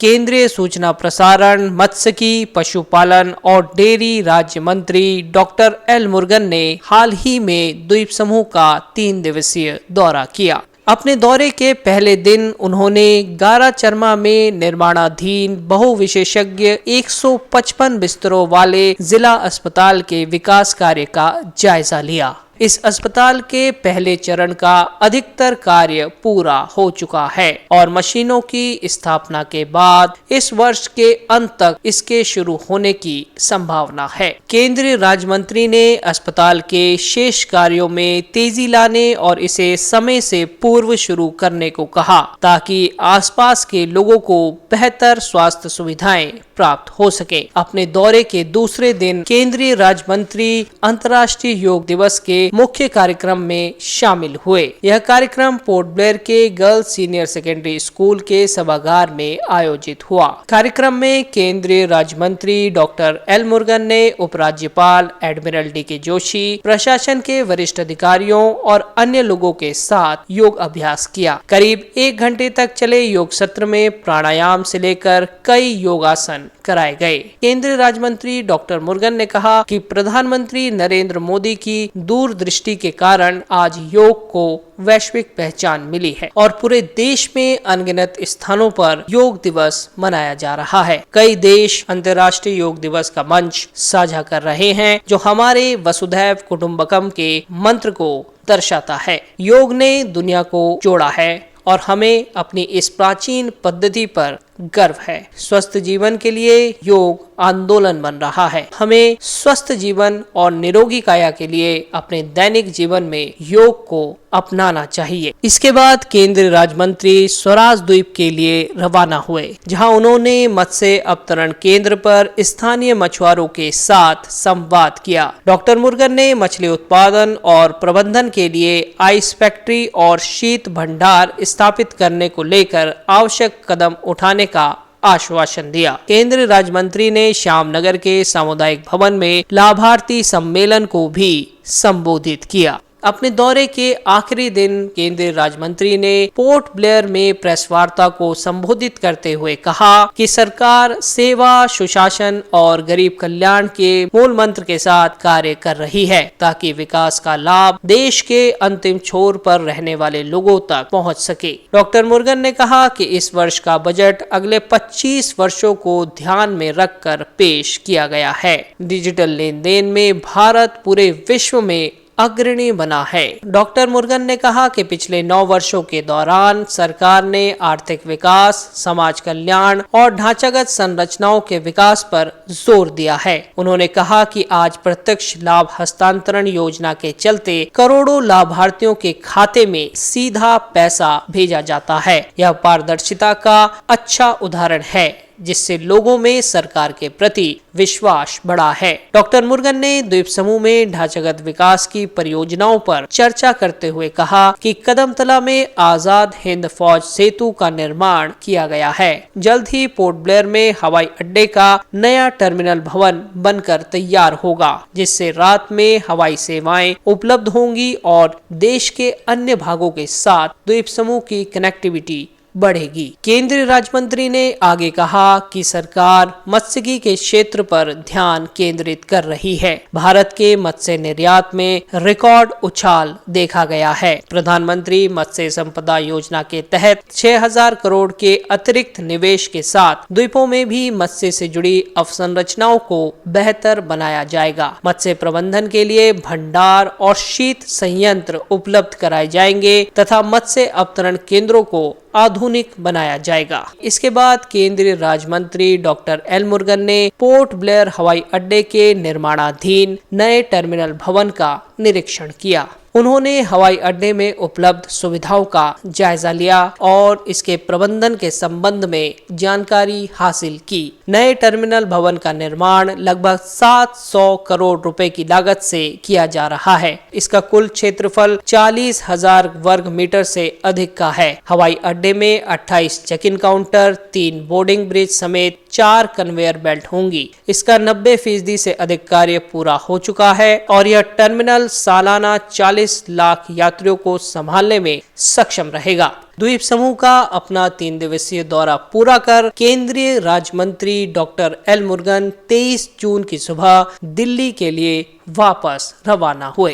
केंद्रीय सूचना प्रसारण, मत्स्यिकी, पशुपालन और डेयरी राज्य मंत्री डॉक्टर एल मुरुगन ने हाल ही में द्वीप समूह का 3 दिवसीय दौरा किया। अपने दौरे के पहले दिन उन्होंने गाराचरमा में निर्माणाधीन बहुविशेषज्ञ 155 बिस्तरों वाले जिला अस्पताल के विकास कार्य का जायजा लिया। इस अस्पताल के पहले चरण का अधिकतर कार्य पूरा हो चुका है और मशीनों की स्थापना के बाद इस वर्ष के अंत तक इसके शुरू होने की संभावना है। केंद्रीय राज्य मंत्री ने अस्पताल के शेष कार्यों में तेजी लाने और इसे समय से पूर्व शुरू करने को कहा ताकि आसपास के लोगों को बेहतर स्वास्थ्य सुविधाएं प्राप्त हो सके। अपने दौरे के दूसरे दिन केंद्रीय राज्य मंत्री अंतर्राष्ट्रीय योग दिवस के मुख्य कार्यक्रम में शामिल हुए। यह कार्यक्रम पोर्ट ब्लेयर के गर्ल्स सीनियर सेकेंडरी स्कूल के सभागार में आयोजित हुआ। कार्यक्रम में केंद्रीय राज्य मंत्री डॉक्टर एल मुरुगन ने उपराज्यपाल एडमिरल डी.के. जोशी, प्रशासन के वरिष्ठ अधिकारियों और अन्य लोगों के साथ योग अभ्यास किया। करीब 1 घंटे तक चले योग सत्र में प्राणायाम से लेकर कई योगासन कराए गए। केंद्रीय राज्य मंत्री डॉक्टर मुरुगन ने कहा कि प्रधानमंत्री नरेंद्र मोदी की दूरदृष्टि के कारण आज योग को वैश्विक पहचान मिली है और पूरे देश में अनगिनत स्थानों पर योग दिवस मनाया जा रहा है। कई देश अंतर्राष्ट्रीय योग दिवस का मंच साझा कर रहे हैं जो हमारे वसुधैव कुटुंबकम के मंत्र को दर्शाता है। योग ने दुनिया को जोड़ा है और हमें अपनी इस प्राचीन पद्धति पर गर्व है। स्वस्थ जीवन के लिए योग आंदोलन बन रहा है। हमें स्वस्थ जीवन और निरोगी काया के लिए अपने दैनिक जीवन में योग को अपनाना चाहिए। इसके बाद केंद्रीय राज्य मंत्री स्वराज द्वीप के लिए रवाना हुए, जहां उन्होंने मत्स्य अवतरण केंद्र पर स्थानीय मछुआरों के साथ संवाद किया। डॉक्टर मुरुगन ने मछली उत्पादन और प्रबंधन के लिए आइस फैक्ट्री और शीत भंडार स्थापित करने को लेकर आवश्यक कदम उठाने का आश्वासन दिया। केंद्रीय राज्य मंत्री ने श्यामनगर के सामुदायिक भवन में लाभार्थी सम्मेलन को भी संबोधित किया। अपने दौरे के आखिरी दिन केंद्रीय राज्य मंत्री ने पोर्ट ब्लेयर में प्रेस वार्ता को संबोधित करते हुए कहा कि सरकार सेवा, सुशासन और गरीब कल्याण के मूल मंत्र के साथ कार्य कर रही है ताकि विकास का लाभ देश के अंतिम छोर पर रहने वाले लोगों तक पहुंच सके। डॉक्टर मुरुगन ने कहा कि इस वर्ष का बजट अगले 25 वर्षों को ध्यान में रखकर पेश किया गया है। डिजिटल लेन देन में भारत पूरे विश्व में अग्रणी बना है। डॉक्टर मुरुगन ने कहा कि पिछले 9 वर्षों के दौरान सरकार ने आर्थिक विकास, समाज कल्याण और ढांचागत संरचनाओं के विकास पर जोर दिया है। उन्होंने कहा कि आज प्रत्यक्ष लाभ हस्तांतरण योजना के चलते करोड़ों लाभार्थियों के खाते में सीधा पैसा भेजा जाता है। यह पारदर्शिता का अच्छा उदाहरण है जिससे लोगों में सरकार के प्रति विश्वास बढ़ा है। डॉक्टर मुरुगन ने द्वीप समूह में ढांचागत विकास की परियोजनाओं पर चर्चा करते हुए कहा कि कदमतला में आजाद हिंद फौज सेतु का निर्माण किया गया है। जल्द ही पोर्ट ब्लेयर में हवाई अड्डे का नया टर्मिनल भवन बनकर तैयार होगा, जिससे रात में हवाई सेवाएं उपलब्ध होंगी और देश के अन्य भागों के साथ द्वीप समूह की कनेक्टिविटी बढ़ेगी। केंद्रीय राज्य मंत्री ने आगे कहा कि सरकार मत्स्यिकी के क्षेत्र पर ध्यान केंद्रित कर रही है। भारत के मत्स्य निर्यात में रिकॉर्ड उछाल देखा गया है। प्रधानमंत्री मत्स्य संपदा योजना के तहत 6000 करोड़ के अतिरिक्त निवेश के साथ द्वीपों में भी मत्स्य से जुड़ी अवसंरचनाओं को बेहतर बनाया जाएगा। मत्स्य प्रबंधन के लिए भंडार और शीत संयंत्र उपलब्ध कराए जाएंगे तथा मत्स्य अवतरण केंद्रों को आधुनिक बनाया जाएगा। इसके बाद केंद्रीय राज्य मंत्री डॉक्टर एल मुरुगन ने पोर्ट ब्लेयर हवाई अड्डे के निर्माणाधीन नए टर्मिनल भवन का निरीक्षण किया। उन्होंने हवाई अड्डे में उपलब्ध सुविधाओं का जायजा लिया और इसके प्रबंधन के संबंध में जानकारी हासिल की। नए टर्मिनल भवन का निर्माण लगभग 700 करोड़ रुपए की लागत से किया जा रहा है। इसका कुल क्षेत्रफल 40,000 वर्ग मीटर से अधिक का है। हवाई अड्डे में 28 check in counter, 3 boarding bridge समेत 4 कन्वेयर बेल्ट होंगी। इसका 90% से अधिक कार्य पूरा हो चुका है और यह टर्मिनल सालाना 40 40 लाख यात्रियों को संभालने में सक्षम रहेगा। द्वीप समूह का अपना 3 दिवसीय दौरा पूरा कर केंद्रीय राज्य मंत्री डॉक्टर एल मुरुगन 23 जून की सुबह दिल्ली के लिए वापस रवाना हुए।